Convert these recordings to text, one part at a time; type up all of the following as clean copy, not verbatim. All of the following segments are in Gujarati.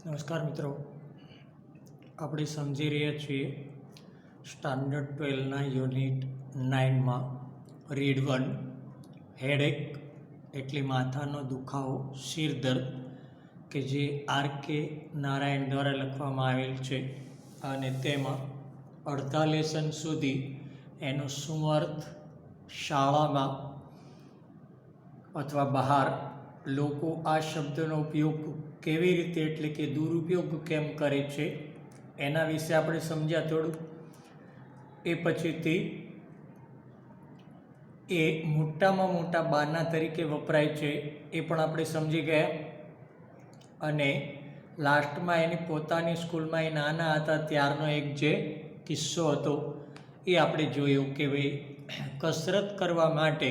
નમસ્કાર મિત્રો, આપણે સમજી રહ્યા છીએ સ્ટાન્ડર્ડ 12ના યુનિટ 9માં રીડ 1 હેડેક એટલે માથાનો દુખાવો, શિરદર્દ કે જે આર.કે. નારાયણ દ્વારા લખવામાં આવેલ છે અને તેમાં અડધા લેસન સુધી એનો શું અર્થ, શાળામાં અથવા બહાર લોકો આ શબ્દનો ઉપયોગ કેવી રીતે એટલે કે દુરુપયોગ કેમ કરે છે એના વિશે આપણે સમજ્યા થોડું. એ પછીથી એ મોટામાં મોટા બહાના તરીકે વપરાય છે એ પણ આપણે સમજી ગયા. અને લાસ્ટમાં એની પોતાની સ્કૂલમાં એ નાના હતા ત્યારનો એક જે કિસ્સો હતો એ આપણે જોયું કે ભાઈ કસરત કરવા માટે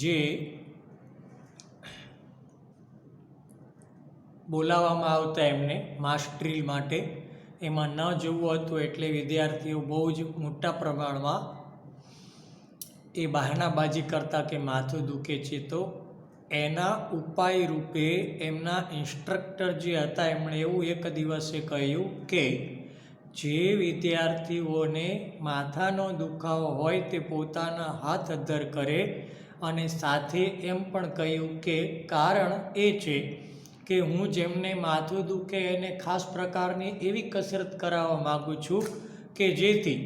જે બોલાવવામાં આવતા એમને માસ ડ્રીલ માટે, એમાં ન જવું હતું એટલે વિદ્યાર્થીઓ બહુ જ મોટા પ્રમાણમાં એ બહાનાબાજી કરતા કે માથું દુખે છે. તો એના ઉપાય રૂપે એમના ઇન્સ્ટ્રક્ટર જે હતા એમણે એવું એક દિવસે કહ્યું કે જે વિદ્યાર્થીઓને માથાનો દુખાવો હોય તે પોતાના હાથ અદ્ધર કરે અને સાથે એમ પણ કહ્યું કે કારણ એ છે કે હું જેમને માથું દુખે એને ખાસ પ્રકારની એવી કસરત કરાવવા માગું છું કે જેથી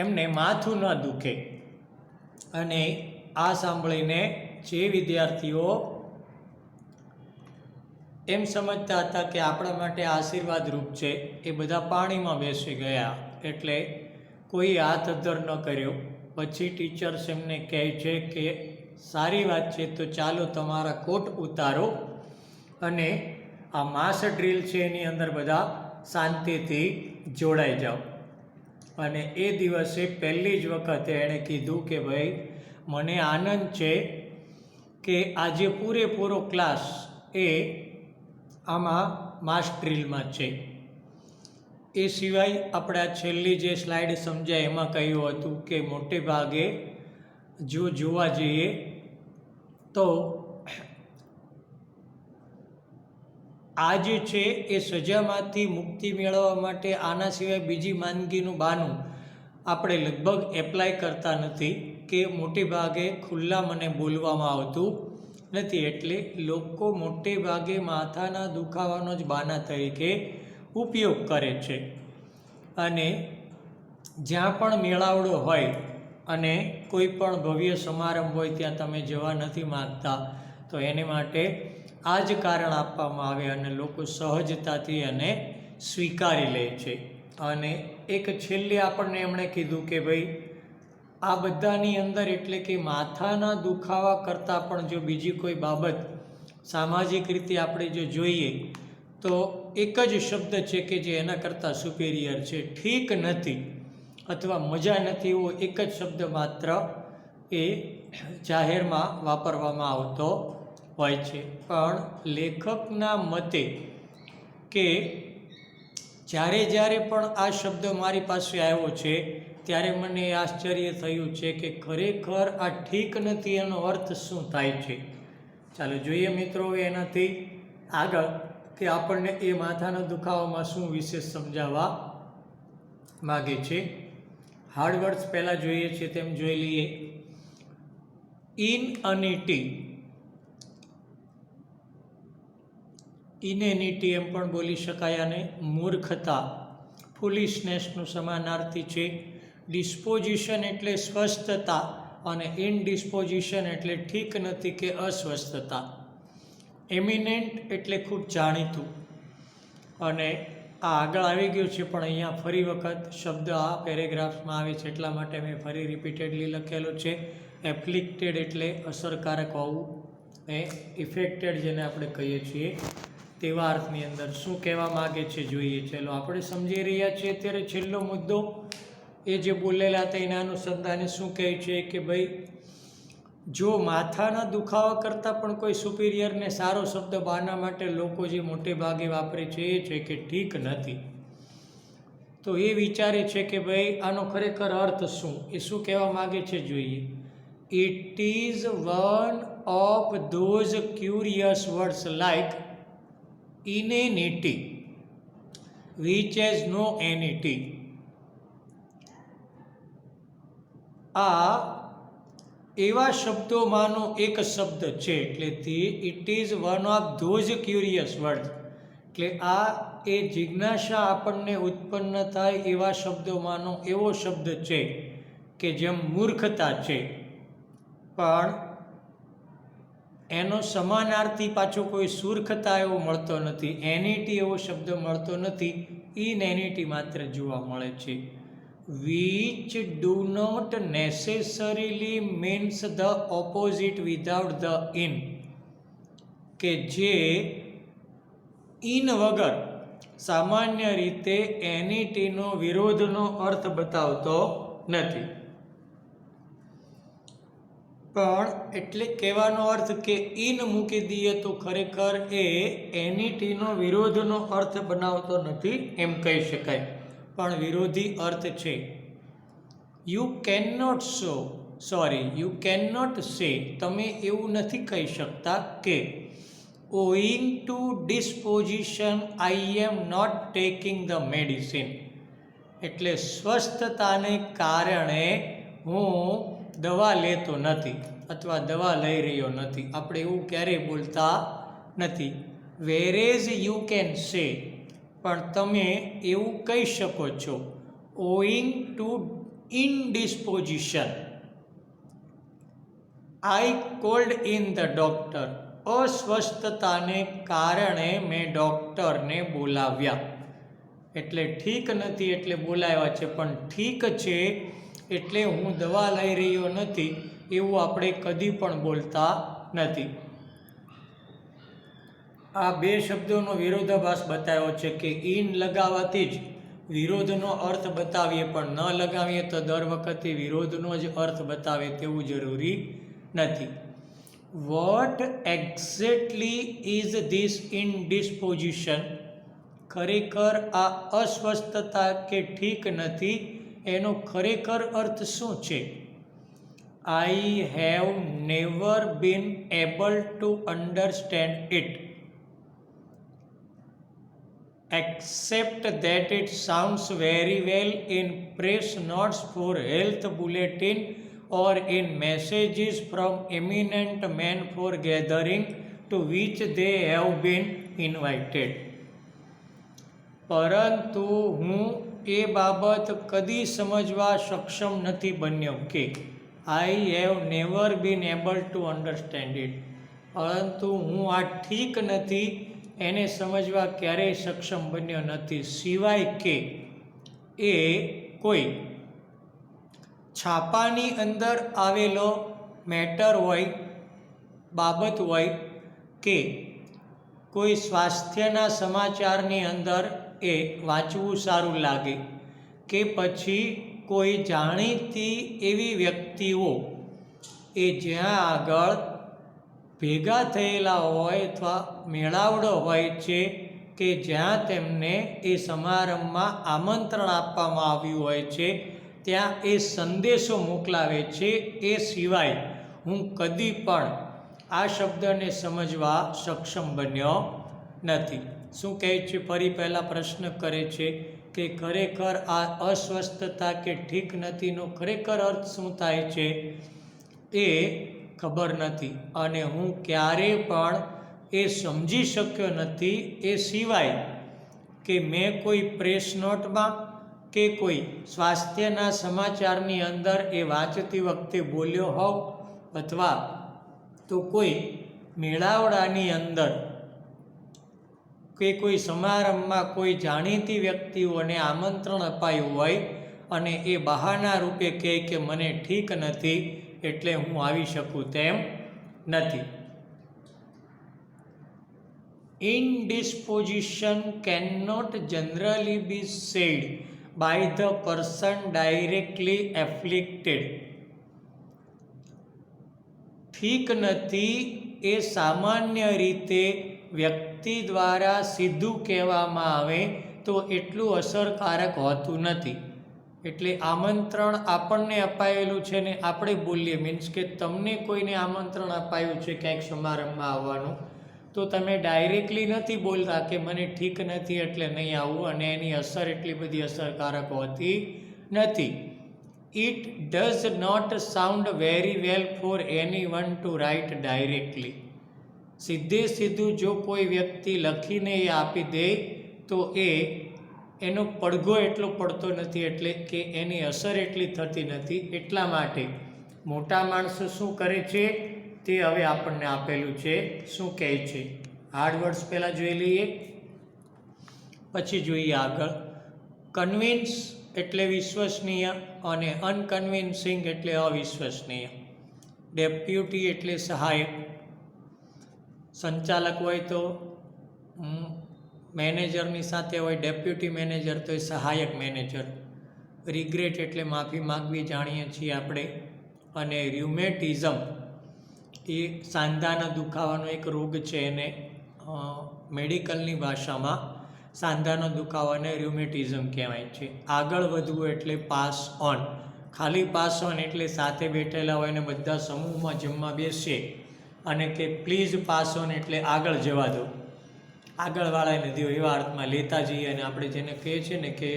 એમને માથું ન દુખે. અને આ સાંભળીને જે વિદ્યાર્થીઓ એમ સમજતા હતા કે આપણા માટે આશીર્વાદરૂપ છે એ બધા પાણીમાં બેસી ગયા. એટલે કોઈ હાથ અદ્ધર ન કર્યો. પછી ટીચર્સ એમને કહે છે કે સારી વાત છે, તો ચાલો તમારા કોટ ઉતારો અને આ માસ ડ્રીલ છે એની અંદર બધા શાંતિથી જોડાઈ જાઓ. અને એ દિવસે પહેલી જ વખતે એણે કીધું કે ભાઈ મને આનંદ છે કે આજે પૂરેપૂરો ક્લાસ એ આમાં માસ ડ્રીલમાં છે. એ સિવાય આપણે આ છેલ્લી જે સ્લાઇડ સમજાય એમાં કહ્યું હતું કે મોટે ભાગે જો જોવા જઈએ તો આ જે છે એ સજામાંથી મુક્તિ મેળવવા માટે આના સિવાય બીજી માંદગીનું બહાનું આપણે લગભગ એપ્લાય કરતા નથી કે મોટે ભાગે ખુલ્લા મને બોલવામાં આવતું નથી. એટલે લોકો મોટે ભાગે માથાના દુખાવાનો જ બહાના તરીકે ઉપયોગ કરે છે. અને જ્યાં પણ મેળાવડો હોય અને કોઈ પણ ભવ્ય સમારંભ હોય ત્યાં તમે જવા નથી માગતા તો એને માટે આ જ કારણ આપવામાં આવે અને લોકો સહજતાથી એને સ્વીકારી લે છે. અને એક છેલ્લે આપણને એમણે કીધું કે ભાઈ આ બધાની અંદર એટલે કે માથાના દુખાવા કરતાં પણ જો બીજી કોઈ બાબત સામાજિક રીતે આપણે જો જોઈએ તો એક જ શબ્દ છે કે જે એના કરતાં સુપેરિયર છે, ઠીક નથી અથવા મજા નથી, એવો એક જ શબ્દ માત્ર એ જાહેરમાં વાપરવામાં આવતો હોય છે. પણ લેખકના મતે કે જ્યારે પણ આ શબ્દ મારી પાસે આવ્યો છે ત્યારે મને આશ્ચર્ય થયું છે કે ખરેખર આ ઠીક નથી એનો અર્થ શું થાય છે. ચાલો જોઈએ મિત્રો હવે એનાથી આગળ કે આપણને એ માથાના દુખાવામાં શું વિશેષ સમજાવવા માગે છે. હાર્ડ વર્ડ્સ પહેલાં જોઈએ છે તેમ જોઈ લઈએ. ઇનએનિટી, ઇનેનિટી એમ પણ બોલી શકાય. અને મૂર્ખતા, ફૂલિશનેસનું સમાનાર્થી છે. ડિસ્પોઝિશન એટલે સ્વસ્થતા અને ઇનડિસ્પોઝિશન એટલે ઠીક નથી કે અસ્વસ્થતા. એમિનેન્ટ એટલે ખૂબ જાણીતું. અને આ આગળ આવી ગયું છે પણ અહીંયા ફરી વખત શબ્દ આ પેરેગ્રાફ્સમાં આવે છે એટલા માટે મેં ફરી રિપીટેડલી લખેલો છે. એફ્લિક્ટેડ એટલે અસરકારક હોવું, ઇફેક્ટેડ જેને આપણે કહીએ છીએ તેવા અર્થની અંદર શું કહેવા માગે છે જોઈએ. ચાલો આપણે સમજી રહ્યા છીએ અત્યારે છેલ્લો મુદ્દો એ જે બોલેલા હતા એના અનુસંધાને શું કહે છે કે ભાઈ જો માથાના દુખાવા કરતાં પણ કોઈ સુપિરિયરને સારો શબ્દ બહાના માટે લોકો જે મોટે ભાગે વાપરે છે એ છે કે ઠીક નથી. તો એ વિચારે છે કે ભાઈ આનો ખરેખર અર્થ શું, એ શું કહેવા માગે છે જોઈએ. It is one of those curious words like inanity which has no anity. આ એવા શબ્દોમાંનો એક શબ્દ છે, એટલે it is one of those curious word. એટલે આ એ જિજ્ઞાસા આપણને ઉત્પન્ન થાય એવા શબ્દોમાંનો એવો શબ્દ છે કે જેમ મૂર્ખતા છે, પણ એનો સમાનાર્થી પાછો કોઈ સુર્ખતા એવો મળતો નથી, એનિટી એવો શબ્દ મળતો નથી, ઇનએનિટી માત્ર જોવા મળે છે. which do not necessarily means the opposite without the in, કે જે ઇન વગર સામાન્ય રીતે એનિટીનો વિરોધનો અર્થ બતાવતો નથી. પણ એટલે કહેવાનો અર્થ કે ઇન મૂકી દઈએ તો ખરેખર એ એનિટીનો વિરોધનો અર્થ બનાવતો નથી એમ કહી શકાય, પણ વિરોધી અર્થ છે. યુ કેન નોટ સે, તમે એવું નથી કહી શકતા કે owing to disposition I am not taking the medicine, એટલે સ્વસ્થતાને કારણે હું દવા લેતો નથી અથવા દવા લઈ રહ્યો નથી. આપણે એવું ક્યારેય બોલતા નથી. વેરેઝ યુ કેન સે, પણ તમે એવું કહી શકો છો owing to indisposition I called in the doctor, અસ્વસ્થતાને કારણે મેં ડૉક્ટરને બોલાવ્યા. એટલે ઠીક નથી એટલે બોલાવ્યા છે, પણ ઠીક છે એટલે હું દવા લઈ રહ્યો નથી એવું આપણે કદી પણ બોલતા નથી. આ બે શબ્દોનો વિરોધાભાસ બતાવ્યો છે કે ઇન લગાવવાથી જ વિરોધનો અર્થ બતાવીએ, પણ ન લગાવીએ તો દર વખતે વિરોધનો જ અર્થ બતાવે તેવું જરૂરી નથી. વોટ એક્ઝેક્ટલી ઇઝ ધીસ ઇનડિસ્પોઝિશન, ખરેખર આ અસ્વસ્થતા કે ઠીક નથી એનો ખરેખર અર્થ શું છે? I have never bin able to understand it except that it sounds very well in press notes for health bulletin or in messages from eminent men for gathering to which they have been invited. પરંતુ હું એ બાબત કદી સમજવા સક્ષમ નથી બન્યો કે I have never bin able to understand it, પરંતુ હું આ ઠીક નથી એને સમજવા ક્યારેય સક્ષમ બન્યો નથી, સિવાય કે એ કોઈ છાપાની અંદર આવેલો મેટર હોય, બાબત હોય, કે કોઈ સ્વાસ્થ્યના સમાચારની અંદર એ વાંચવું સારું લાગે, કે પછી કોઈ જાણીતી એવી વ્યક્તિઓ એ જ્યાં આગળ ભેગા થયેલા હોય અથવા મેળાવડો હોય છે કે જ્યાં તેમને એ સમારંભમાં આમંત્રણ આપવામાં આવ્યું હોય છે, ત્યાં એ સંદેશો મોકલાવે છે. એ સિવાય હું કદી પણ આ શબ્દને સમજવા સક્ષમ બન્યો નથી. શું કહે છે? ફરી પહેલાં પ્રશ્ન કરે છે કે ખરેખર આ અસ્વસ્થતા કે ઠીક નથીનો ખરેખર અર્થ શું થાય છે એ ખબર નથી, અને હું ક્યારેય પણ એ સમજી શક્યો નથી. એ સિવાય કે મેં કોઈ પ્રેસ નોટમાં કે કોઈ સ્વાસ્થ્યના સમાચારની અંદર એ વાંચતી વખતે બોલ્યો હોઉં, અથવા તો કોઈ મેળાવડાની અંદર કે કોઈ સમારંભમાં કોઈ જાણીતી વ્યક્તિઓને આમંત્રણ અપાયું હોય અને એ બહાના રૂપે કહે કે મને ઠીક નથી એટલે હું આવી શકું તેમ નથી. Indisposition cannot generally be said by the person directly afflicted. ઠીક નથી એ સામાન્ય રીતે વ્યક્તિ દ્વારા સીધું કહેવામાં આવે તો એટલું અસરકારક હોતું નથી. એટલે આમંત્રણ આપણને અપાયેલું છે ને આપણે બોલીએ, મીન્સ કે તમને કોઈને આમંત્રણ અપાયું છે ક્યાંક સમારંભમાં આવવાનું, તો તમે ડાયરેક્ટલી નથી બોલતા કે મને ઠીક નથી એટલે નહીં આવું, અને એની અસર એટલી બધી અસરકારક હોતી નથી. It does not sound very well for any one to write directly. સીધે સીધું જો કોઈ વ્યક્તિ લખીને એ આપી દે તો એનો પડઘો એટલો પડતો નથી, એટલે કે એની અસર એટલી થતી નથી. એટલા માટે મોટા માણસો શું કરે છે તે હવે આપણને આપેલું છે, શું કહે છે. હાર્ડ વર્ડ્સ પહેલાં જોઈ લઈએ, પછી જોઈએ આગળ. કન્વિન્સ એટલે વિશ્વસનીય અને અનકન્વિન્સિંગ એટલે અવિશ્વસનીય. ડેપ્યુટી એટલે સહાયક. સંચાલક હોય તો મેનેજરની સાથે હોય ડેપ્યુટી મેનેજર, તો એ સહાયક મેનેજર. રિગ્રેટ એટલે માફી માગવી, જાણીએ છીએ આપણે. અને ર્યુમેટિઝમ એ સાંધાના દુખાવાનો એક રોગ છે, એને મેડિકલની ભાષામાં સાંધાનો દુખાવાને ર્યુમેટિઝમ કહેવાય છે. આગળ વધવું એટલે પાસ ઓન. ખાલી પાસ ઓન એટલે સાથે બેઠેલા હોય ને બધા સમૂહમાં જમવા બેસીએ અને કે પ્લીઝ પાસ ઓન એટલે આગળ જવા દો, આગળવાળાને દો, એવા અર્થમાં લેતા જઈએ. અને આપણે જેને કહીએ છીએ ને કે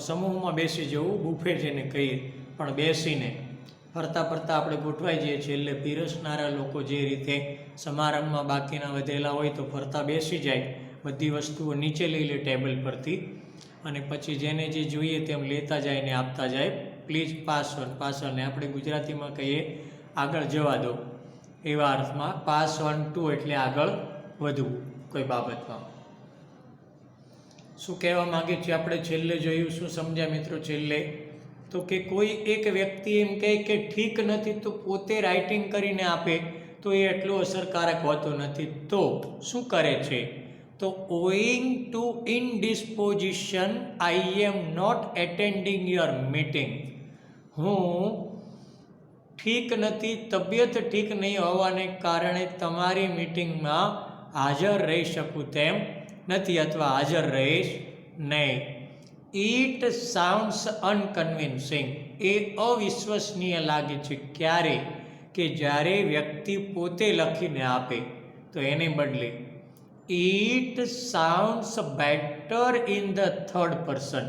સમૂહમાં બેસી જવું, બુફે જેને કહીએ, પણ બેસીને ફરતા ફરતા આપણે ગોઠવાઈ જઈએ છીએ. એટલે પીરસનારા લોકો જે રીતે સમારંભમાં બાકીના વધેલા હોય તો ફરતા બેસી જાય, બધી વસ્તુઓ નીચે લઈ લે ટેબલ પરથી, અને પછી જેને જે જોઈએ તેમ લેતા જાય ને આપતા જાય. Please pass on, pass on. આપણે ગુજરાતીમાં કહીએ આગળ જવા દો, એવા અર્થમાં પાસ ઓન ટુ એટલે આગળ વધવું કોઈ બાબતમાં. શું કહેવા માગે છે આપણે છેલ્લે જોયું, શું સમજ્યા મિત્રો છેલ્લે? તો કે કોઈ એક વ્યક્તિ એમ કહે કે ઠીક નથી તો પોતે રાઇટિંગ કરીને આપે તો એ એટલું અસરકારક હોતું નથી. તો શું કરે છે? તો owing to indisposition I am not attending your meeting. હું ઠીક નથી, તબિયત ઠીક નહીં હોવાને કારણે તમારી મીટિંગમાં હાજર રહી શકું તેમ નથી, અથવા હાજર રહીશ નહીં. It sounds અનકન્વિન્સિંગ. એ અવિશ્વસનીય લાગે છે. ક્યારે? કે જ્યારે વ્યક્તિ પોતે લખીને આપે, તો એને બદલે it sounds better in the third person.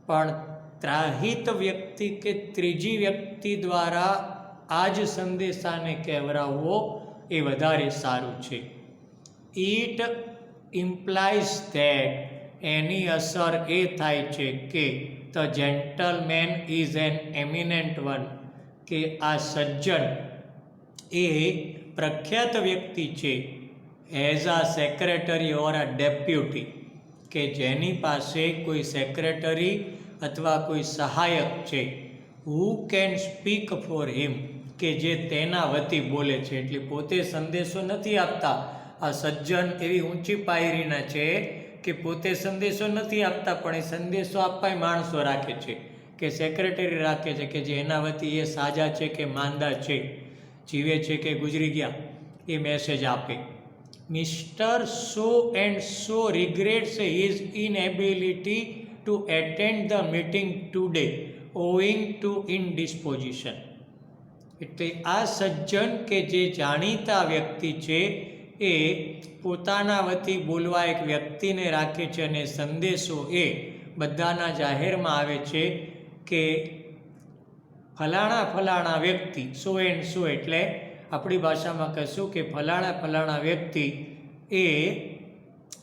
પણ ત્રાહિત વ્યક્તિ કે ત્રીજી વ્યક્તિ દ્વારા આ જ સંદેશાને કહેવરાવવો એ વધારે સારું છે. It implies that. એની અસર એ થાય છે કે the gentleman is an eminent one. કે આ સજ્જન એ પ્રખ્યાત વ્યક્તિ છે. As a secretary or a deputy. કે જેની પાસે કોઈ સેક્રેટરી અથવા કોઈ સહાયક છે. Who can speak for him. કે જે તેના વતી બોલે છે. એટલે પોતે સંદેશો નથી આપતા. આ સજ્જન એવી ઊંચી પાયરીના છે કે પોતે સંદેશો નથી આપતા, પણ એ સંદેશો આપવા માણસો રાખે છે, કે સેક્રેટરી રાખે છે, કે જે એના વતી એ સાજા છે કે માંદા છે, જીવે છે કે ગુજરી ગયા, એ મેસેજ આપે. Mister so and so regrets his inability to attend the meeting today owing to indisposition. એટલે આ સજ્જન કે જે જાણીતા વ્યક્તિ છે એ પોતાના વતી બોલવા એક વ્યક્તિને રાખે છે, અને સંદેશો એ બધાના જાહેરમાં આવે છે કે ફલાણા વ્યક્તિ, સો એન્ડ સો એટલે આપણી ભાષામાં કહેશું કે ફલાણા વ્યક્તિ એ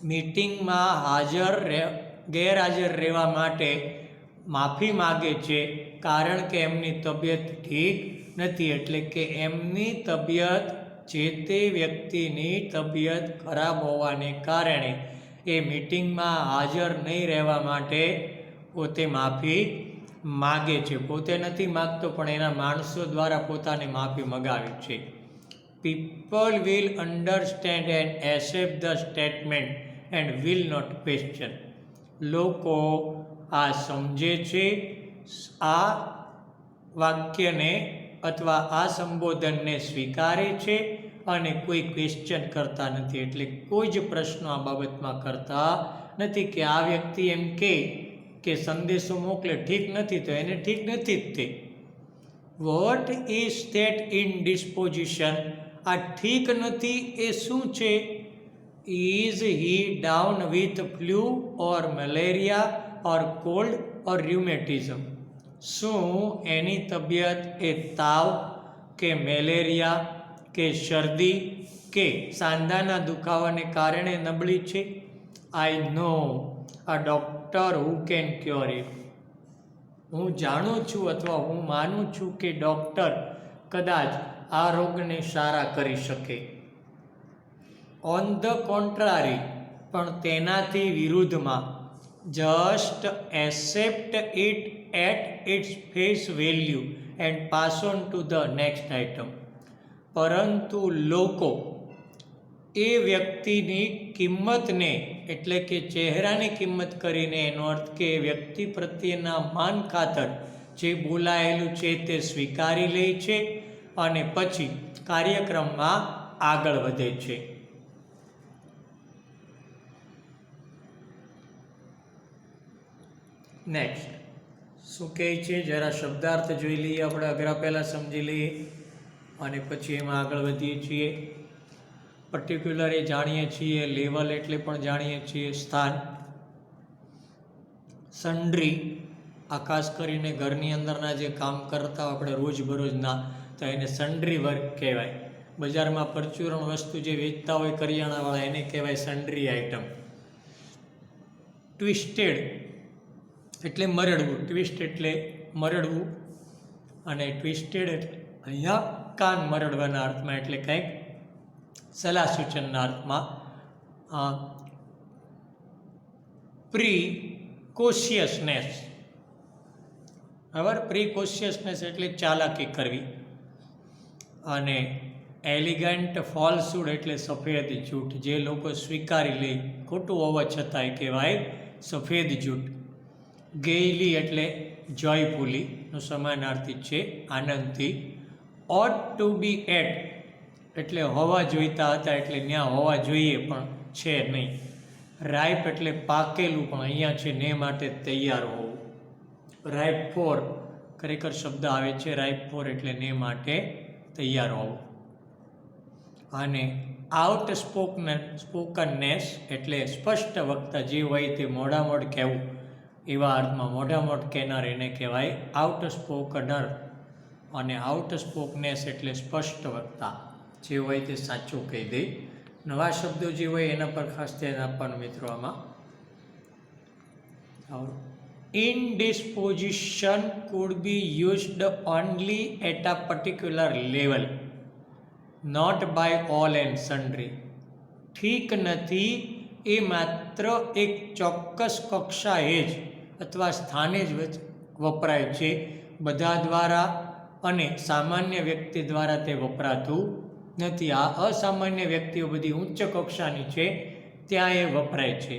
મીટિંગમાં ગેરહાજર રહેવા માટે માફી માગે છે, કારણ કે એમની તબિયત ઠીક નથી. એટલે કે એમની તબિયત, જે તે વ્યક્તિની તબિયત ખરાબ હોવાને કારણે એ મીટિંગમાં હાજર નહીં રહેવા માટે પોતે માફી માગે છે. પોતે નથી માગતો, પણ એના માણસો દ્વારા પોતાને માફી મગાવે છે. People will understand and accept the statement and will not question. લોકો આ સમજે છે, આ વાક્યને અથવા આ સંબોધનને સ્વીકારે છે, અને કોઈ ક્વેશ્ચન કરતા નથી. એટલે કોઈ જ પ્રશ્નો આ બાબતમાં કરતા નથી. કે આ વ્યક્તિ એમ કે સંદેશો મોકલે ઠીક નથી, તો એને ઠીક નથી જ તે. What is that indisposition? આ ઠીક નથી એ શું છે? Is he down with flu or malaria or cold or rheumatism? શું એની તબિયત એ તાવ કે મેલેરિયા કે શરદી કે સાંધાના દુખાવાને કારણે નબળી છે? I know a doctor who can cure it. હું જાણું છું અથવા હું માનું છું કે ડૉક્ટર કદાચ આ રોગને સારા કરી શકે. ઓન ધ કોન્ટ્રારી, પણ તેનાથી વિરુદ્ધમાં, just accept it at its face value and pass on to the next item. પરંતુ લોકો એ વ્યક્તિની કિંમતને એટલે કે ચહેરાની કિંમત કરીને, એનો અર્થ કે વ્યક્તિ પ્રત્યેના માન ખાતર જે બોલાયેલું છે તે સ્વીકારી લે છે અને પછી કાર્યક્રમમાં આગળ વધે છે. નેક્સ્ટ શું કહે છે જરા શબ્દાર્થ જોઈ લઈએ આપણે, અઘરા પહેલાં સમજી લઈએ અને પછી એમાં આગળ વધીએ છીએ. પર્ટિક્યુલર એ જાણીએ છીએ, લેવલ એટલે પણ જાણીએ છીએ, સ્થાન. સન્ડ્રી આ ખાસ કરીને ઘરની અંદરના જે કામ કરતા આપણે રોજબરોજના, તો એને સન્ડ્રી વર્ક કહેવાય. બજારમાં પરચુરણ વસ્તુ જે વેચતા હોય કરિયાણાવાળા, એને કહેવાય સન્ડ્રી આઇટમ. ટ્વિસ્ટેડ એટલે મરડવું, ટ્વિસ્ટ એટલે મરડવું, અને ટ્વિસ્ટેડ એટલે અહીંયા કાન મરડવાના અર્થમાં, એટલે કંઈક સલાહ સૂચનના અર્થમાં. પ્રિકોશિયસનેસ, બરાબર, પ્રિકોશિયસનેસ એટલે ચાલાકી કરવી. અને એલિગન્ટ ફોલ્સહૂડ એટલે સફેદ જૂઠ, જે લોકો સ્વીકારી લે ખોટું હોવા છતાંય કહેવાય સફેદ જૂઠ. ગેયલી એટલે જોયફુલી નો સમાનાર્થી છે આનંદથી. ઓટ ટુ બી એટ એટલે હોવા જોઈતા હતા, એટલે ત્યાં હોવા જોઈએ પણ છે નહીં. રાઇપ એટલે પાકેલું, પણ અહીંયા છે ને માટે તૈયાર હોવું. રાઇપ ફોર ખરેખર શબ્દ આવે છે, રાઇપ ફોર એટલે ને માટે તૈયાર હોવું. અને આઉટ સ્પોકનનેસ એટલે સ્પષ્ટ વક્તા, જે હોય તે મોઢામોઢ કહેવું, એવા અર્થમાં મોઢામોઢ કહેનાર એને કહેવાય આઉટ સ્પોકનર. અને આઉટ સ્પોકનેસ એટલે સ્પષ્ટ વક્તા, જે હોય તે સાચું કહી દે. નવા શબ્દો જે હોય એના પર ખાસ ધ્યાન આપવાનું મિત્રો. આમાં indisposition could be used only at a particular level, not by all and sundry. ઠીક નથી એ માત્ર એક ચોક્કસ કક્ષાએ જ અથવા સ્થાને જ વપરાય છે, બધા દ્વારા અને સામાન્ય વ્યક્તિ દ્વારા તે વપરાતું નથી. આ અસામાન્ય વ્યક્તિઓ બધી ઉચ્ચ કક્ષાની છે, ત્યાં એ વપરાય છે.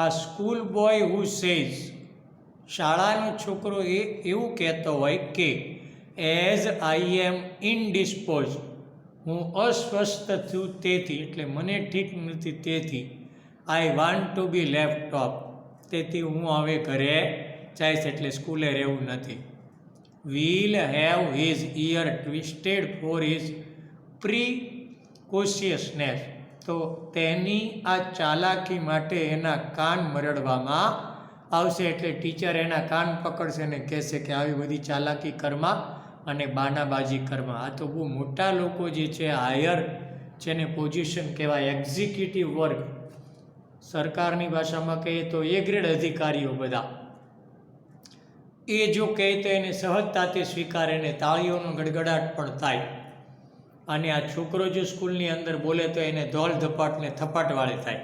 આ સ્કૂલ બોય હુ સેઝ, શાળાનો છોકરો એ એવું કહેતો હોય કે એઝ આઈ એમ ઇનડિસ્પોઝ, હું અસ્વસ્થ છું તેથી, એટલે મને ઠીક નથી તેથી. I want to be left off, તેથી હું હવે ઘરે જઈશ, એટલે સ્કૂલે રહેવું નથી. will have his ear twisted for his precociousness, તો તેની આ ચાલાકી માટે એના કાન મરડવામાં આવશે. એટલે ટીચર એના કાન પકડશે અને કહેશે કે આવી બધી ચાલાકી કરમાં અને બાનાબાજી કરમાં. આ તો બહુ મોટા લોકો જે છે, હાયર જેને પોઝિશન કહેવાય, એક્ઝિક્યુટિવ વર્ગ, સરકારની ભાષામાં કહીએ તો એ ગ્રેડ અધિકારીઓ બધા, એ જો કહે તો એને સહજતાથી સ્વીકારે ને તાળીઓનો ગડગડાટ પણ થાય. અને આ છોકરો જો સ્કૂલની અંદર બોલે તો એને ધોળ ધપાટને થપાટવાળે થાય.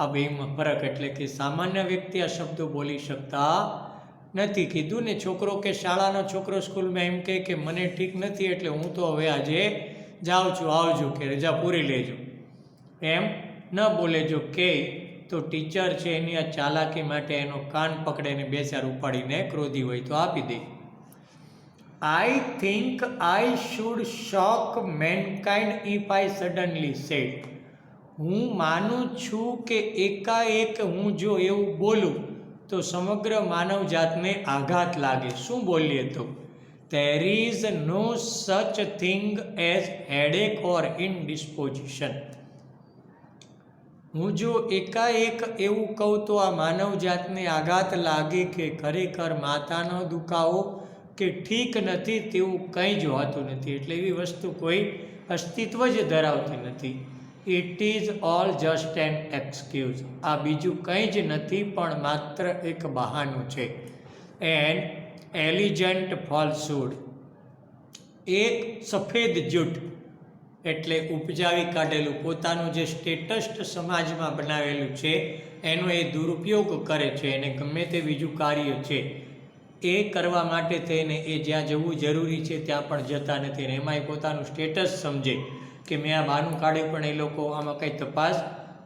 આ બેમાં ફરક, એટલે કે સામાન્ય વ્યક્તિ આ શબ્દો બોલી શકતા નથી. કીધું ને, છોકરો કે શાળાનો છોકરો સ્કૂલમાં એમ કહે કે મને ઠીક નથી, એટલે હું તો હવે આજે જાઉં છું, આવજો, કે રજા પૂરી લેજો, એમ ન બોલે. જો કે તો ટીચર છે એની આ ચાલાકી માટે એનો કાન પકડીને બે ચાર ઉપાડીને ક્રોધી હોય તો આપી દે. I think I should shock mankind if I suddenly said, હું માનું છું કે એકાએક હું જો એવું બોલું તો સમગ્ર માનવજાતને આઘાત લાગે. શું બોલીએ તો? there is no such thing as headache or indisposition. હું જો એકાએક એવું કહું તો આ માનવ જાતને આઘાત લાગે કે ખરેખર માથાનો દુખાવો કે ઠીક નથી તેવું કંઈ જ હોતું નથી. એટલે એવી વસ્તુ કોઈ અસ્તિત્વ જ ધરાવતી નથી. It is all just an excuse. આ બીજું કંઈ જ નથી પણ માત્ર એક બહાનું છે. એન એલિજન્ટ ફોલ્સહુડ. એક સફેદ જૂઠ એટલે ઉપજાવી કાઢેલું પોતાનું જે સ્ટેટસ સમાજમાં બનાવેલું છે એનો એ દુરુપયોગ કરે છે. એને ગમે તે બીજું કાર્ય છે એ કરવા માટે થઈને એ જ્યાં જવું જરૂરી છે ત્યાં પણ જતા નથી. અને એમાંય પોતાનું સ્ટેટસ સમજે કે મેં આ બહાનું કાઢ્યું પણ એ લોકો આમાં કંઈ તપાસ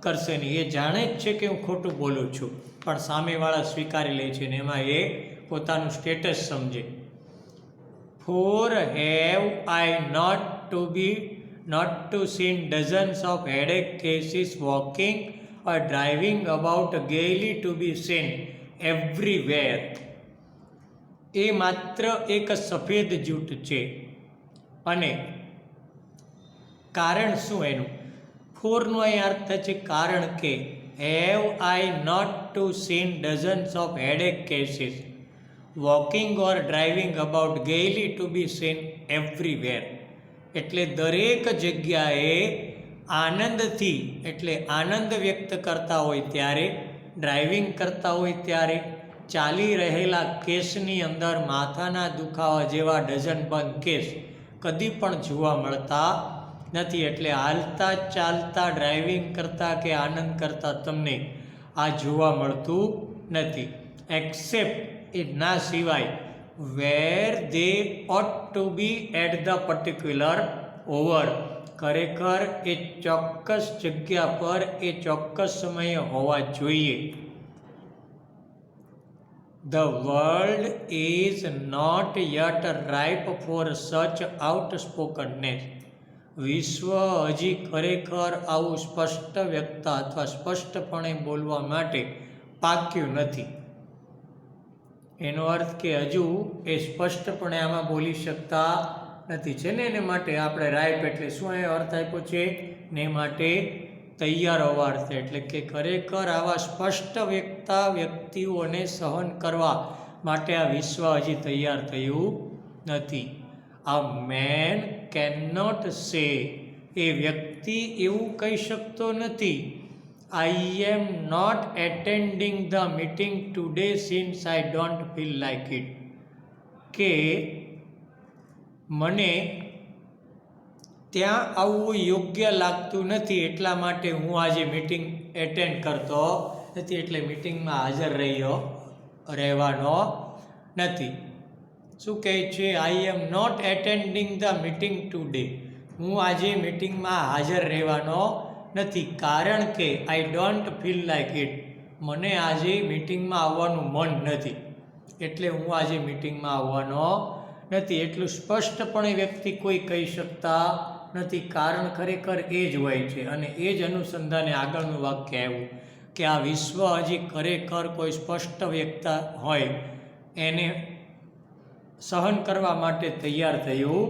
કરશે નહીં. એ જાણે જ છે કે હું ખોટું બોલું છું પણ સામેવાળા સ્વીકારી લે છે ને એમાં એ પોતાનું સ્ટેટસ સમજે. For have I not to seen dozens of headache cases walking or driving about gaily to be seen everywhere. એ માત્ર એક સફેદ જૂઠ છે. અને કારણ શું એનું? ફોરનો અહીં અર્થ છે કારણ કે. Have I not to seen dozens of headache cases walking or driving about gaily to be seen everywhere. એટલે દરેક જગ્યાએ આનંદથી એટલે આનંદ વ્યક્ત કરતા હોય ત્યારે, ડ્રાઇવિંગ કરતા હોય ત્યારે, ચાલી રહેલા કેસની અંદર માથાના દુખાવા જેવા ડઝનબંધ કેસ કદી પણ જોવા મળતા નથી. એટલે હાલતા ચાલતા ડ્રાઇવિંગ કરતાં કે આનંદ કરતાં તમને આ જોવા મળતું નથી. એક્સેપ્ટ એ ના સિવાય where they ought to be at the particular over. ખરેખર એ ચોક્કસ જગ્યા પર એ ચોક્કસ સમયે હોવા જોઈએ. The world is not yet ripe for such outspokenness. વિશ્વ હજી ખરેખર આવું સ્પષ્ટ વ્યક્તતા અથવા સ્પષ્ટપણે બોલવા માટે પાક્યું નથી. એનો અર્થ કે હજુ એ સ્પષ્ટપણે આમાં બોલી શકતા નથી. છે ને એને માટે આપણે રાઇપ એટલે શું એ અર્થ આપ્યો છે ને માટે તૈયાર હોવા અર્થે. એટલે કે ખરેખર આવા સ્પષ્ટ વ્યક્તિઓને સહન કરવા માટે આ વિશ્વ હજી તૈયાર થયું નથી. આ મેન કેન નોટ સે. એ વ્યક્તિ એવું કહી શકતો નથી I am not attending the meeting today since I don't feel like it. કે મને ત્યાં આવવું યોગ્ય લાગતું નથી એટલા માટે હું આજે મીટિંગ એટેન્ડ કરતો નથી. એટલે મીટિંગમાં હાજર રહેવાનો નથી. શું કહે છે? I am not attending the meeting today. હું આજે મીટિંગમાં હાજર રહેવાનો નથી કારણ કે I don't feel like it. મને આજે મીટિંગમાં આવવાનું મન નથી એટલે હું આજે મીટિંગમાં આવવાનો નથી. એટલું સ્પષ્ટપણે વ્યક્તિ કોઈ કહી શકતા નથી. કારણ ખરેખર એ જ હોય છે. અને એ જ અનુસંધાને આગળનું વાક્ય આવ્યું કે આ વિશ્વ હજી ખરેખર કોઈ સ્પષ્ટ વ્યક્તિ હોય એને સહન કરવા માટે તૈયાર થયું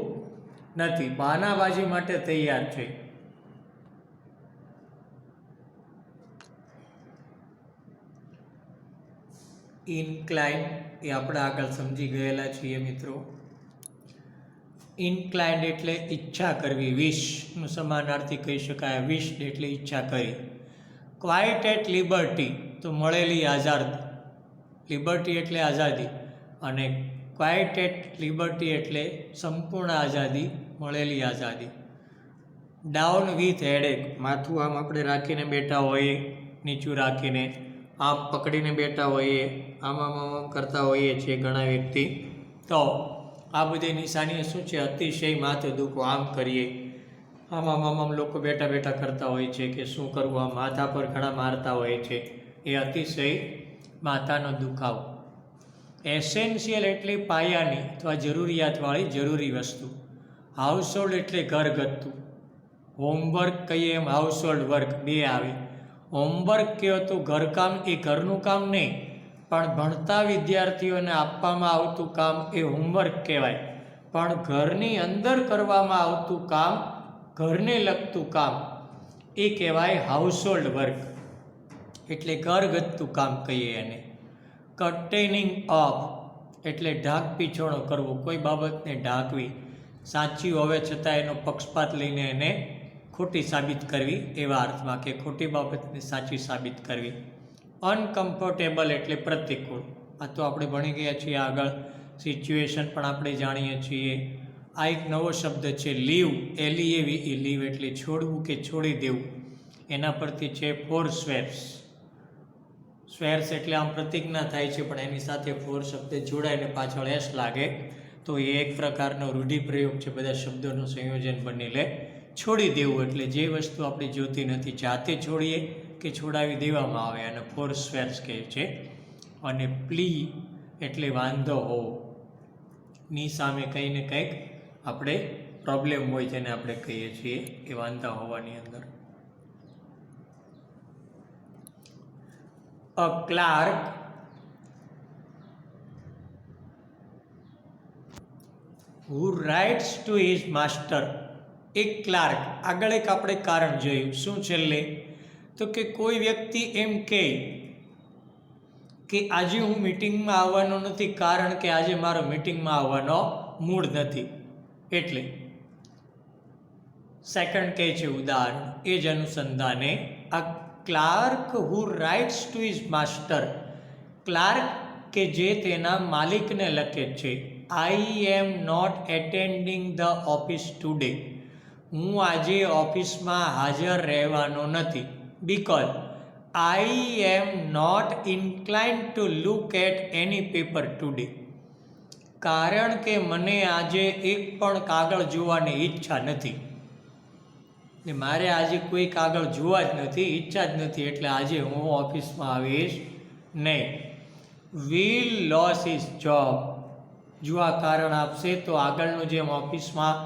નથી. બહાનાબાજી માટે તૈયાર છે. ઇન્ક્લાઇન એ આપણે આગળ સમજી ગયેલા છીએ મિત્રો. ઇન્ક્લાઇન્ડ એટલે ઈચ્છા કરવી. વિશનું સમાનાર્થી કહી શકાય. વિશ એટલે ઈચ્છા કરી. ક્વાઇટ એટ લિબર્ટી તો મળેલી આઝાદી. લિબર્ટી એટલે આઝાદી અને ક્વાઇટ એટ લિબર્ટી એટલે સંપૂર્ણ આઝાદી, મળેલી આઝાદી. Down with headache. માથું આમ આપણે રાખીને બેઠા હોઈએ, નીચું રાખીને આમ પકડીને બેઠા હોઈએ, આમ કરતા હોઈએ છીએ ઘણા વ્યક્તિ. તો આ બધી નિશાની શું છે? અતિશય માથું દુખો. આમ કરીએ, આમ લોકો બેઠા બેઠા કરતા હોય છે કે શું કરવું, આ માથા પર ઘણા મારતા હોય છે. એ અતિશય માથાનો દુખાવો. એસેન્શિયલ એટલે પાયાની અથવા જરૂરિયાતવાળી જરૂરી વસ્તુ. હાઉસહોલ્ડ એટલે ઘરગથ્થું. હોમવર્ક કહીએ એમ હાઉસહોલ્ડ વર્ક બે આવે. હોમવર્ક કહો તો ઘરકામ, એ ઘરનું કામ નહીં પણ ભણતા વિદ્યાર્થીઓને આપવામાં આવતું કામ એ હોમવર્ક કહેવાય. પણ ઘરની અંદર કરવામાં આવતું કામ, ઘરને લગતું કામ એ કહેવાય હાઉસહોલ્ડ વર્ક, એટલે ઘરગથ્થું કામ કહીએ એને. કન્ટેનિંગ ઓફ એટલે ઢાંક પીછોડો કરવો, કોઈ બાબતને ઢાંકવી, સાચી હોવે છતાં એનો પક્ષપાત લઈને એને ખોટી સાબિત કરવી, એવા અર્થમાં કે ખોટી બાબતને સાચી સાબિત કરવી. અનકમ્ફર્ટેબલ એટલે પ્રતિકૂળ, આ તો આપણે ભણી ગયા છીએ આગળ. સિચ્યુએશન પણ આપણે જાણીએ છીએ. આ એક નવો શબ્દ છે લીવ, LEAV, લીવ એટલે છોડવું કે છોડી દેવું, એના પરથી છે ફોરસ્વેર્સ. સ્વેર્સ એટલે આમ પ્રતિજ્ઞા થાય છે પણ એની સાથે ફોર શબ્દ જોડાઈને પાછળ એસ લાગે, તો એ એક પ્રકારનો રૂઢિપ્રયોગ છે, બધા શબ્દોનું સંયોજન બની લે. છોડી દેવું એટલે જે વસ્તુ આપણી જોતી નથી જાતે છોડીએ કે છોડાવી દેવામાં આવે, અને ફોરસ્વેર્સ કહે છે. અને પ્લી એટલે વાંધો હોવો, ની સામે કંઈ ને કંઈક આપણે પ્રોબ્લેમ હોય જેને આપણે કહીએ છીએ એ વાંધા હોવાની અંદર. A clerk who writes to his master. એક ક્લાર્ક, આગળ એક આપણે કારણ જોયું, શું છેલ્લે તો કે કોઈ વ્યક્તિ એમ કહે કે આજે હું મિટિંગમાં આવવાનો નથી કારણ કે આજે મારો મિટિંગમાં આવવાનો મૂડ નથી. એટલે સેકન્ડ કહે છે ઉદાહરણ, એ જ અનુસંધાને આ clerk who writes to his master, clerk કે જે તેના માલિકને લખે છે, I am not attending the office today, હું આજે ઓફિસમાં હાજર રહેવાનો નથી, because I am not inclined to look at any paper today, કારણ કે મને આજે એક પણ કાગળ જોવાની ઈચ્છા નથી. ને મારે આજે કોઈ કાગળ જોવા જ નથી, ઈચ્છા જ નથી, એટલે આજે હું ઓફિસમાં આવીશ નહીં. વિલ લોસ હિઝ જોબ, જો આ કારણ આપશે તો આગળનું જેમ ઓફિસમાં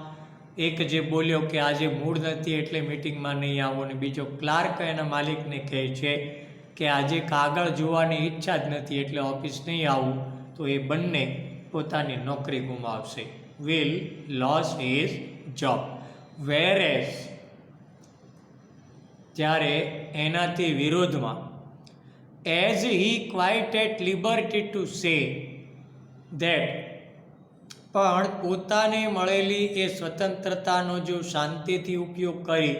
એક જે બોલ્યો કે આજે મૂડ નથી એટલે મિટિંગમાં નહીં આવો, ને બીજો ક્લાર્ક એના માલિકને કહે છે કે આજે કાગળ જોવાની ઈચ્છા જ નથી એટલે ઓફિસ નહીં આવું, તો એ બંને પોતાની નોકરી ગુમાવશે. Will lose his job. Whereas જ્યારે એનાથી વિરોધમાં, as he quite at liberty to say that, પણ પોતાને મળેલી એ સ્વતંત્રતાનો જો શાંતિથી ઉપયોગ કરી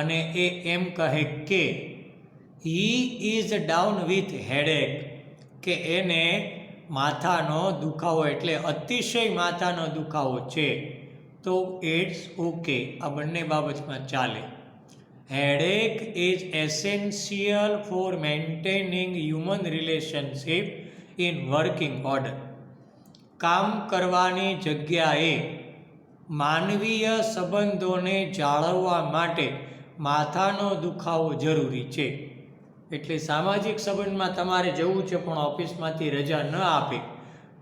અને એ એમ કહે કે he is down with headache, કે એને માથાનો દુખાવો એટલે અતિશય માથાનો દુખાવો છે, તો ઇટ્સ ઓકે, આ બંને બાબતમાં ચાલે. Headache is essential four maintaining human relationship in working order, કામ કરવાની જગ્યાએ માનવીય સંબંધોને જાળવવા માટે માથાનો દુખાવો જરૂરી છે. એટલે સામાજિક સંબંધમાં તમારે જવું છે પણ ઓફિસમાંથી રજા ન આપે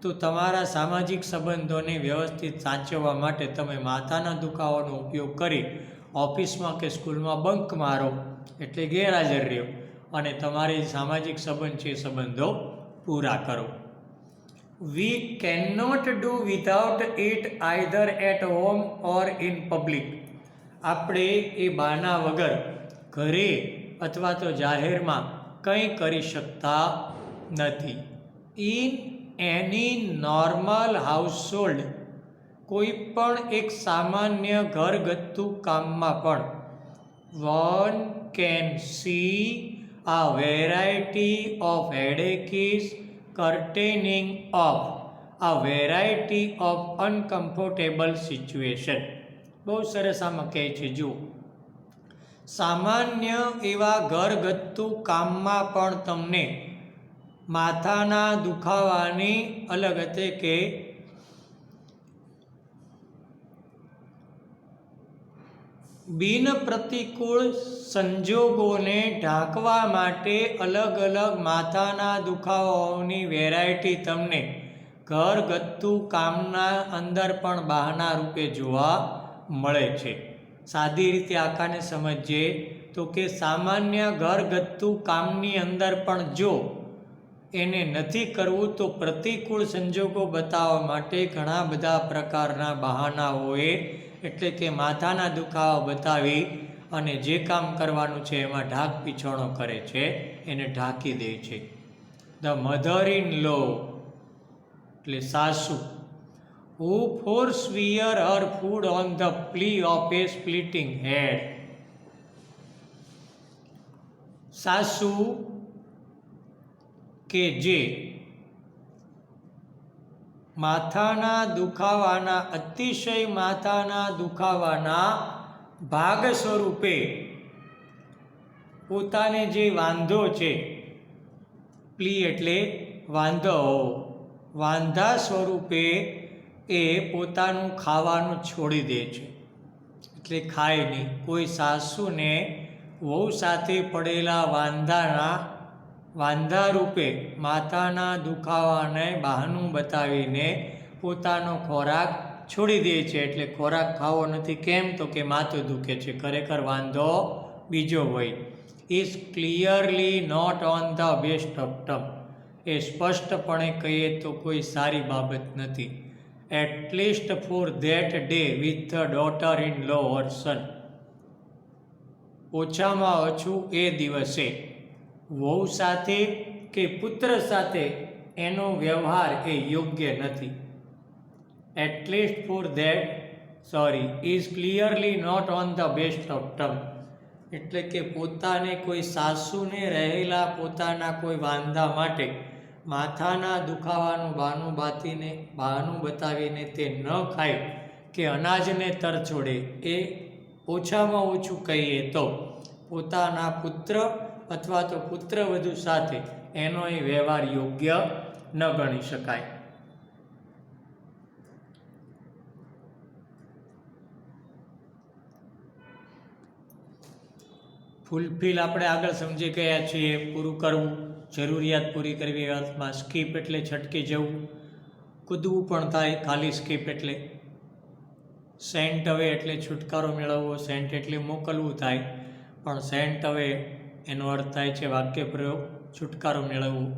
તો તમારા સામાજિક સંબંધોને વ્યવસ્થિત સાચવવા માટે તમે માથાના દુખાવાનો ઉપયોગ કરી ઓફિસમાં કે સ્કૂલમાં બંક મારો, એટલે ગેરહાજર રહ્યો અને તમારી સામાજિક સંબંધ છે સંબંધો પૂરા કરો. We cannot do without it either at home or in public. આપણે એ બહાના વગર ઘરે અથવા તો જાહેરમાં કંઈ કરી શકતા નથી. ઇન એની નોર્મલ હાઉસહોલ્ડ, કોઈ પણ એક સામાન્ય ઘરગથ્થુ કામમાં પણ one can see a variety of headaches containing of a variety of uncomfortable situation. બહુ સરસ આમાં કહે છે, જો સામાન્ય એવા ઘરગથ્થુ કામમાં પણ તમને માથાના દુખાવાની અલગ હતી કે બિન પ્રતિકૂળ સંજોગોને ઢાંકવા માટે અલગ અલગ માથાના દુખાવાઓની વેરાયટી તમને ઘરગથ્થુ કામના અંદર પણ બહાના રૂપે જોવા મળે છે. સાદી રીતે આખાને સમજીએ તો કે સામાન્ય ઘરગથ્થુ કામની અંદર પણ જો એને નથી કરવું તો પ્રતિકૂળ સંજોગો બતાવવા માટે ઘણા બધા પ્રકારના બહાનાઓએ એટલે કે માથાના દુખાવા બતાવી અને જે કામ કરવાનું છે એમાં ઢાક પીછોણો કરે છે, એને ઢાંકી દે છે. ધ મધર ઇન લો એટલે સાસુ, who forswear her food on the plea of a splitting head. સાસુ કે જે અતિશય માથાના દુખાવાના ભાગ સ્વરૂપે પોતાને જે વાંધો છે, પ્લી એટલે વાંધા સ્વરૂપે એ પોતાનું ખાવાનું છોડી દે છે, એટલે ખાય નહીં. કોઈ સાસુને વહુ સાથે પડેલા વાંધા રૂપે માથાના દુખાવાને બહાનું બતાવીને પોતાનો ખોરાક છોડી દે છે, એટલે ખોરાક ખાવો નથી. કેમ? તો કે માથું દુખે છે, ખરેખર વાંધો બીજો હોય. Is clearly not on the best of term, એ સ્પષ્ટપણે કહીએ તો કોઈ સારી બાબત નથી. At least for that day with the daughter in law or son, ઓછામાં ઓછું એ દિવસે વહુ સાથે કે પુત્ર સાથે એનો વ્યવહાર એ યોગ્ય નથી. At least for that is clearly not on the best of term, એટલે કે પોતાને કોઈ સાસુને રહેલા પોતાના કોઈ વાંધા માટે માથાના દુખાવાનું બહાનું બતાવીને તે ન ખાય કે અનાજને તરછોડે, એ ઓછામાં ઓછું કહીએ તો પોતાના પુત્ર અથવા તો પુત્રવધુ સાથે એનો એ વ્યવહાર યોગ્ય ન ગણી શકાય. ફૂલફિલ આપણે આગળ સમજી ગયા છીએ. પૂરું કરવું, જરૂરિયાત પૂરી કરવી અર્થમાં. સ્કીપ એટલે છટકી જવું, કૂદવું પણ થાય ખાલી સ્કીપ એટલે. સેન્ટ અવે એટલે છુટકારો મેળવવો, સેન્ટ એટલે મોકલવું થાય, પણ સેન્ટ અવે એનો અર્થ થાય છે વાક્ય પ્રયોગ, છુટકારો મેળવવું.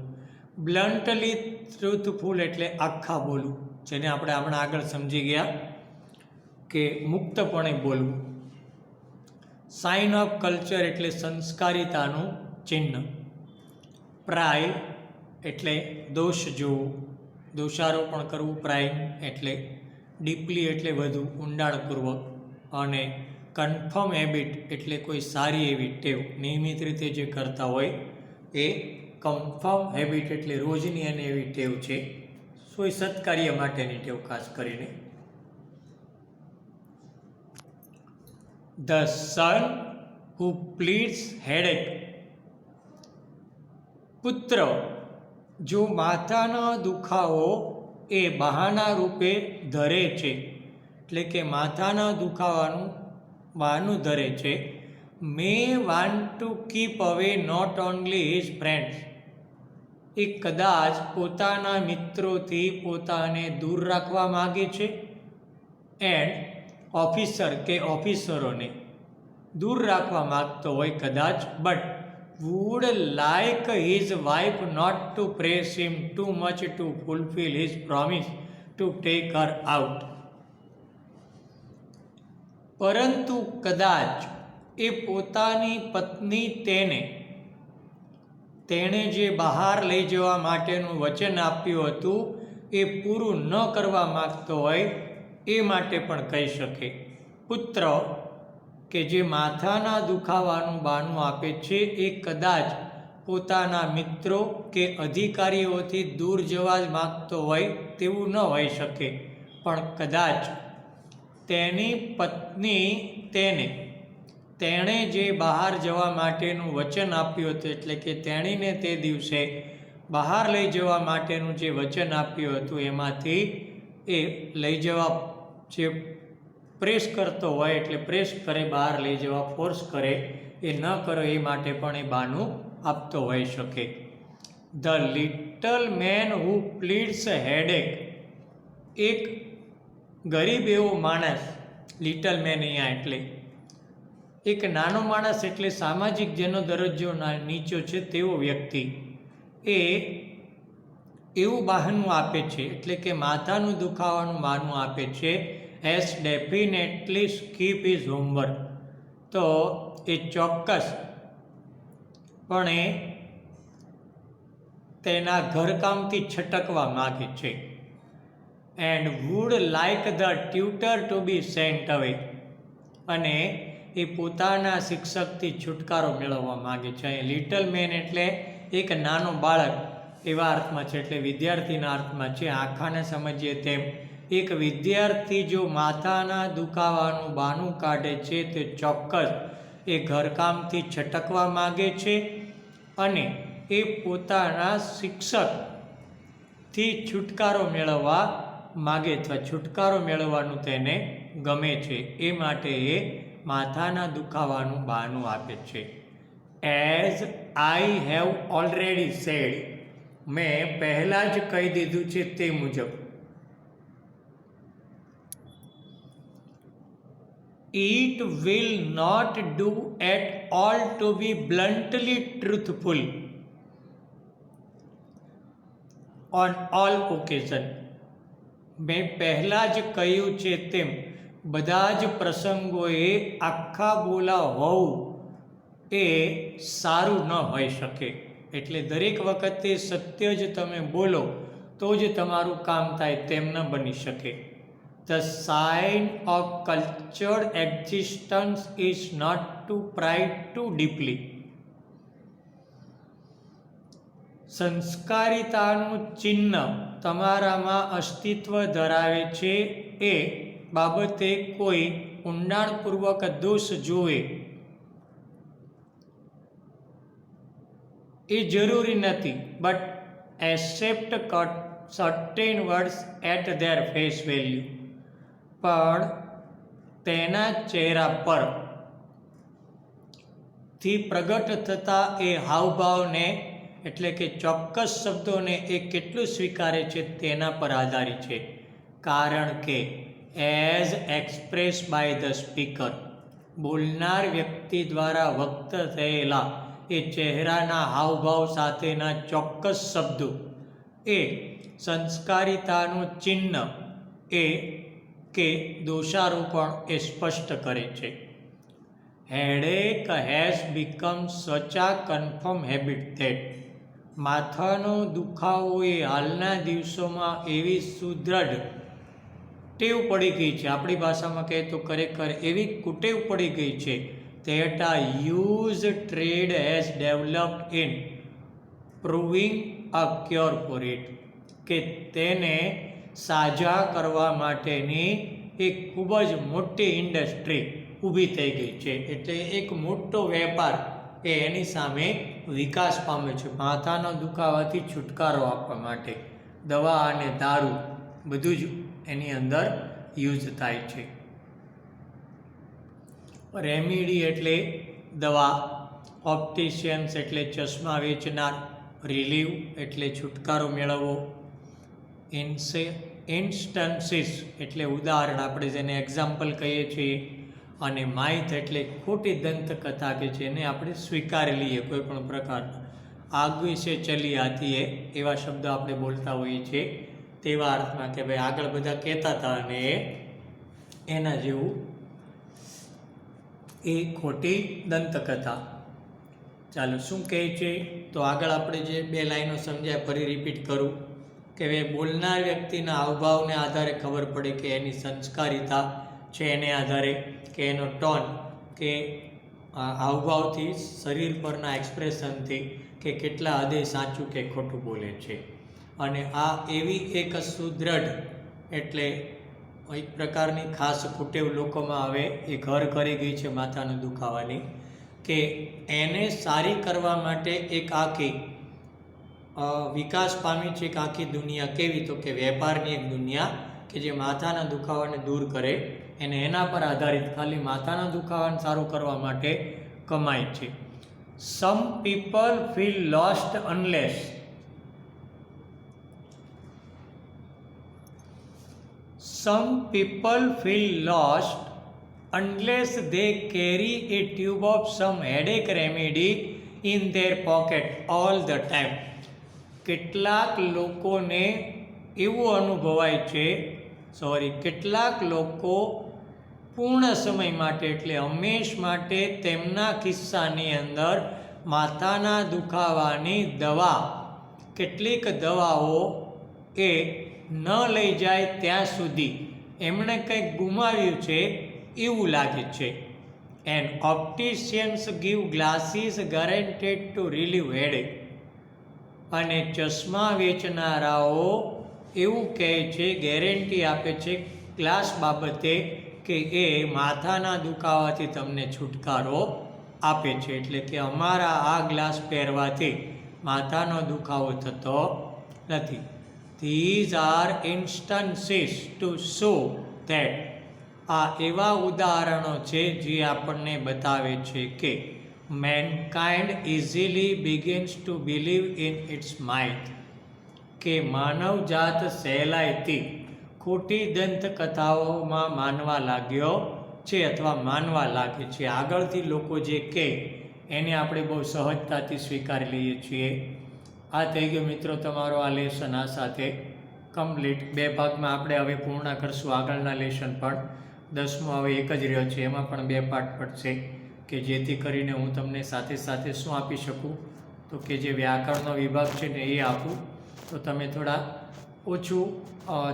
બ્લન્ટલી ટ્રુથફુલ એટલે આખા બોલવું, જેને આપણે હમણાં આગળ સમજી ગયા કે મુક્તપણે બોલવું. સાઇન ઓફ કલ્ચર એટલે સંસ્કારિતાનું ચિહ્ન. પ્રાય એટલે દોષ જોવું, દોષારોપણ કરવું. પ્રાઇમ એટલે ડીપલી એટલે વધુ ઊંડાણપૂર્વક. અને કન્ફર્મ હેબિટ એટલે કોઈ સારી એવી ટેવ, નિયમિત રીતે જે કરતા હોય એ કન્ફર્મ હેબિટ એટલે રોજની અને એવી ટેવ છે, કોઈ સત્કાર્ય માટેની ટેવ ખાસ કરીને. The sun who pleads headache, પુત્ર જો માથાનો દુખાવો એ બહાના રૂપે ધરે છે, એટલે કે માથાના દુખાવાનું બહાનું ધરે છે. મે વાન્ટ ટુ કીપ અવે નોટ ઓનલી હિઝ ફ્રેન્ડ્સ, એ કદાચ પોતાના મિત્રોથી પોતાને દૂર રાખવા માગે છે. એન્ડ ઓફિસર કે ઓફિસરોને દૂર રાખવા માગતો હોય કદાચ. But would like his wife not to press him too much to fulfil his promise to take her out, પરંતુ કદાચ એ પોતાની પત્ની તેણે જે બહાર લઈ જવા માટેનું વચન આપ્યું હતું એ પૂરું ન કરવા માગતો હોય એ માટે પણ કહી શકે. પુત્ર કે જે માથાના દુખાવાનું બહાનું આપે છે એ કદાચ પોતાના મિત્રો કે અધિકારીઓથી દૂર જવા જ માગતો હોય તેવું ન હોઈ શકે, પણ કદાચ તેની પત્ની તેણે જે બહાર જવા માટેનું વચન આપ્યું હતું, એટલે કે તેણીને તે દિવસે બહાર લઈ જવા માટેનું જે વચન આપ્યું હતું એમાંથી એ લઈ જવા જે પ્રેસ કરતો હોય, એટલે પ્રેસ કરે, બહાર લઈ જવા ફોર્સ કરે, એ ન કરો એ માટે પણ એ બહાનું આપતો હોઈ શકે. The little man who pleads headache, એક ગરીબ એવો માણસ, લિટલ મેન અહીંયા એટલે એક નાનો માણસ, એટલે સામાજિક જેનો દરજ્જો નીચો છે તેવો વ્યક્તિ, એ એવું બહાનું આપે છે, એટલે કે માથાનું દુખાવાનું બહાનું આપે છે. Has definitely skip his homework, તો એ ચોક્કસ પણ તેના ઘરકામથી છટકવા માગે છે. And would like the tutor to be sent away, અને એ પોતાના શિક્ષકથી છુટકારો મેળવવા માગે છે. અહીં લિટલ મેન એટલે એક નાનો બાળક એવા અર્થમાં છે, એટલે વિદ્યાર્થીના અર્થમાં છે. આખાને સમજીએ તેમ એક વિદ્યાર્થી જો માથાના દુખાવાનું બહાનું કાઢે છે તે ચોક્કસ એ ઘરકામથી છટકવા માગે છે અને એ પોતાના શિક્ષકથી છુટકારો મેળવવા માગે અથવા છુટકારો મેળવવાનું તેને ગમે છે. એ માટે એ માથાના દુખાવાનું બહાનું આપે છે. As I have already said, મેં પહેલાં જ કહી દીધું છે તે મુજબ. It will not do at all to be bluntly truthful on all occasion. મેં પહેલાં જ કહ્યું છે તેમ બધા જ પ્રસંગોએ આખા બોલા હોવું એ સારું ન હોઈ શકે. એટલે દરેક વખતે સત્ય જ તમે બોલો તો જ તમારું કામ થાય તેમ ન બની શકે. The sign of cultured existence is not to pry too deeply. સંસ્કારિતાનું ચિહ્ન તમારામાં અસ્તિત્વ ધરાવે છે એ બાબતે કોઈ ઊંડાણપૂર્વક દોષ જોવે એ જરૂરી નથી. But except certain words at their face value, પણ તેના ચહેરા પર થી પ્રગટ થતા એ હાવભાવને એટલે કે ચોક્કસ શબ્દોને એ કેટલું સ્વીકારે છે તેના પર આધારિત છે. કારણ કે as express by the speaker, બોલનાર વ્યક્તિ દ્વારા વ્યક્ત થયેલા એ ચહેરાના હાવભાવ સાથેના ચોક્કસ શબ્દો એ સંસ્કારિતાનું ચિહ્ન એ કે દોષારોપણ એ સ્પષ્ટ કરે છે. હેડેક હેઝ બીકમ સચ આ કન્ફર્મ હેબિટ ધેટ, માથાનો દુખાવો એ હાલના દિવસોમાં એવી સુદૃઢ ટેવ પડી ગઈ છે, આપણી ભાષામાં કહે તો ખરેખર એવી કુટેવ પડી ગઈ છે. ધેટ આ huge trade has developed in proving a cure for it, કે તેને સાજા કરવા માટેની એક ખૂબ જ મોટી ઇન્ડસ્ટ્રી ઊભી થઈ ગઈ છે. એટલે એક મોટો વેપાર એ એની સામે વિકાસ પામે છે. માથાનો દુખાવાથી છુટકારો આપવા માટે દવા અને દારૂ બધું જ એની અંદર યુઝ થાય છે. રેમેડી એટલે દવા, ઓપ્ટિશિયન્સ એટલે ચશ્મા વેચનાર, રિલીવ એટલે છુટકારો મેળવવો, ઇન્સ્ટન્સીસ એટલે ઉદાહરણ આપણે જેને એક્ઝામ્પલ કહીએ છીએ, અને માઇથ એટલે ખોટી દંતકથા કે જેને આપણે સ્વીકારી લઈએ કોઈ પણ પ્રકારના. આગ વિશે ચલી આતી હે એવા શબ્દો આપણે બોલતા હોઈએ છીએ તેવા અર્થમાં કે ભાઈ આગળ બધા કહેતા હતા અને એના જેવું એ ખોટી દંતકથા. ચાલો શું કહે છે તો આગળ આપણે જે બે લાઈનો સમજ્યા ફરી રિપીટ કરું કે ભાઈ બોલનાર વ્યક્તિના હાવભાવને આધારે ખબર પડે કે એની સંસ્કારિતા છે, એને આધારે કે એનો ટોન કે હાવભાવથી શરીર પરના એક્સપ્રેશનથી કે કેટલા હદે સાચું કે ખોટું બોલે છે. અને આ એવી એક સુદૃઢ એટલે એક પ્રકારની ખાસ કુટેવ લોકોમાં હવે એ ઘર કરી ગઈ છે માથાના દુખાવાની, કે એને સારી કરવા માટે એક આખી વિકાસ પામી છે એક આખી દુનિયા. કેવી તો કે વેપારની એક દુનિયા કે જે માથાના દુખાવાને દૂર કરે એને એના પર આધારિત ખાલી માથાના દુખાવાને સારું કરવા માટે કમાય છે. Some people feel lost unless Some people feel lost unless they carry a tube of some headache remedy in their pocket all the time. કેટલાક લોકોને એવું અનુભવાય છે કેટલાક લોકો પૂર્ણ સમય માટે એટલે હંમેશ માટે તેમના કિસ્સાની અંદર માથાના દુખાવાની દવા કેટલીક દવાઓ એ ન લઈ જાય ત્યાં સુધી એમણે કંઈક ગુમાવ્યું છે એવું લાગે છે. And opticians give glasses guaranteed to relieve headache. અને ચશ્મા વેચનારાઓ એવું કહે છે, ગેરંટી આપે છે ગ્લાસ બાબતે કે એ માથાના દુખાવાથી તમને છુટકારો આપે છે. એટલે કે અમારા આ ગ્લાસ પહેરવાથી માથાનો દુખાવો થતો નથી. These are instances to show that. આ એવા ઉદાહરણો છે જે આપણને બતાવે છે કે mankind easily begins two believe in its myth. કે માનવજાત સહેલાઈથી ખોટી દંતકથાઓમાં માનવા લાગ્યો છે અથવા માનવા લાગે છે. આગળથી લોકો જે કહે એને આપણે બહુ સહજતાથી સ્વીકારી લઈએ છીએ. આ થઈ ગયો મિત્રો તમારો આ લેસન આ સાથે કમ્પ્લીટ. 2 ભાગમાં આપણે હવે પૂર્ણ કરશું આગળના લેસન પણ. 10મો હવે એક જ રહ્યો છે, એમાં પણ 2 પાર્ટ પડશે કે જેથી કરીને હું તમને સાથે સાથે શું આપી શકું તો કે જે વ્યાકરણનો વિભાગ છે ને એ આપું તો તમે થોડા ઓછું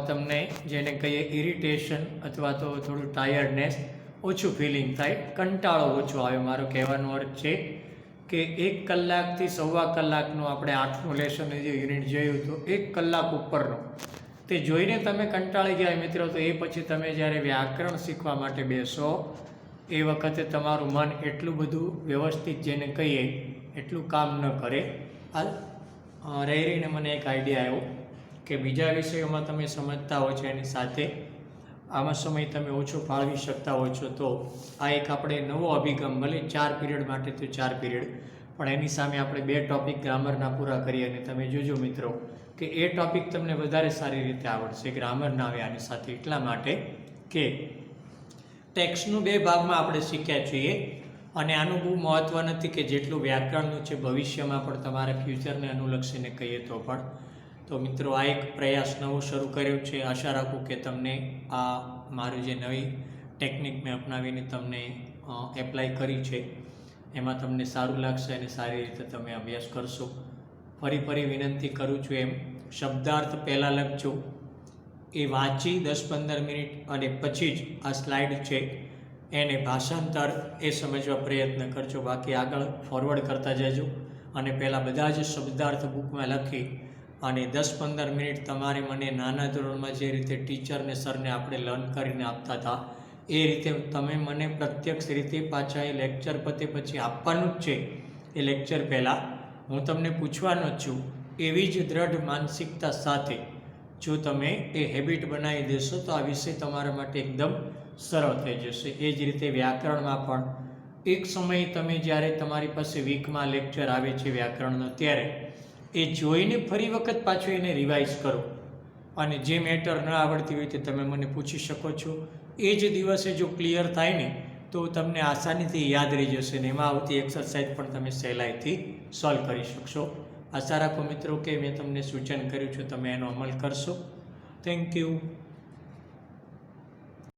તમને જેને કહીએ ઇરિટેશન અથવા તો થોડું ટાયર્ડનેસ ઓછું ફિલિંગ થાય, કંટાળો ઓછો આવે. મારો કહેવાનો અર્થ છે કે 1 કલાકથી 1.25 કલાકનું આપણે 8મું લેસન જે યુનિટ જોયું તો 1 કલાક ઉપરનો તે જોઈને તમે કંટાળી ગયા મિત્રો, તો એ પછી તમે જ્યારે વ્યાકરણ શીખવા માટે બેસો એ વખતે તમારું મન એટલું બધું વ્યવસ્થિત જેને કહીએ એટલું કામ ન કરે. આ રહીને મને એક આઈડિયા આવ્યો કે બીજા વિષયોમાં તમે સમજતા હો છો એની સાથે આમાં સમય તમે ઓછો ફાળવી શકતા હો છો, તો આ એક આપણે નવો અભિગમ, ભલે 4 પીરિયડ માટે તો 4 પીરિયડ, પણ એની સામે આપણે 2 ટૉપિક ગ્રામરના પૂરા કરીએ અને તમે જોજો મિત્રો કે એ ટૉપિક તમને વધારે સારી રીતે આવડશે. ગ્રામર ના આવે આની સાથે એટલા માટે કે ટેક્સ્ટનું 2 ભાગમાં આપણે શીખ્યા છીએ અને આનું બહુ મહત્ત્વ નથી કે જેટલું વ્યાકરણનું છે ભવિષ્યમાં પણ તમારા ફ્યુચરને અનુલક્ષીને કહીએ તો પણ. તો મિત્રો આ એક પ્રયાસ નવો શરૂ કર્યો છે. આશા રાખું કે તમને આ મારી જે નવી ટેકનિક મેં અપનાવીને તમને એપ્લાય કરી છે એમાં તમને સારું લાગશે અને સારી રીતે તમે અભ્યાસ કરશો. ફરી વિનંતી કરું છું એમ શબ્દાર્થ પહેલાં લખજો, એ વાંચી 10-15 મિનિટ અને પછી જ આ સ્લાઇડ છે એને ભાષાંતર એ સમજવા પ્રયત્ન કરજો. બાકી આગળ ફોરવર્ડ કરતા જજો અને પહેલાં બધા જ શબ્દાર્થ બુકમાં લખી અને 10-15 મિનિટ તમારે મને નાના ધોરણમાં જે રીતે ટીચરને સરને આપણે લર્ન કરીને આપતા હતા એ રીતે તમે મને પ્રત્યક્ષ રીતે પાછા એ લેક્ચર પતે પછી આપવાનું જ છે. એ લેક્ચર પહેલાં હું તમને પૂછવાનો જ છું. એવી જ દ્રઢ માનસિકતા સાથે જો તમે એ હેબિટ બનાવી દેશો તો આ વિષય તમારા માટે એકદમ સરળ થઈ જશે. એ જ રીતે વ્યાકરણમાં પણ એક સમયે તમે જ્યારે તમારી પાસે વીકમાં લેક્ચર આવે છે વ્યાકરણનો ત્યારે એ જોઈને ફરી વખત પાછું એને રિવાઇઝ કરો અને જે મેટર ન આવડતી હોય તે તમે મને પૂછી શકો છો. એ જ દિવસે જો ક્લિયર થાય ને તો તમને આસાનીથી યાદ રહી જશે ને એમાં આવતી એક્સરસાઇઝ પણ તમે સહેલાઈથી સોલ્વ કરી શકશો. આશા રાખો મિત્રો કે મેં તમને સૂચન કર્યું છે તમે એનો અમલ કરશો. Thank you.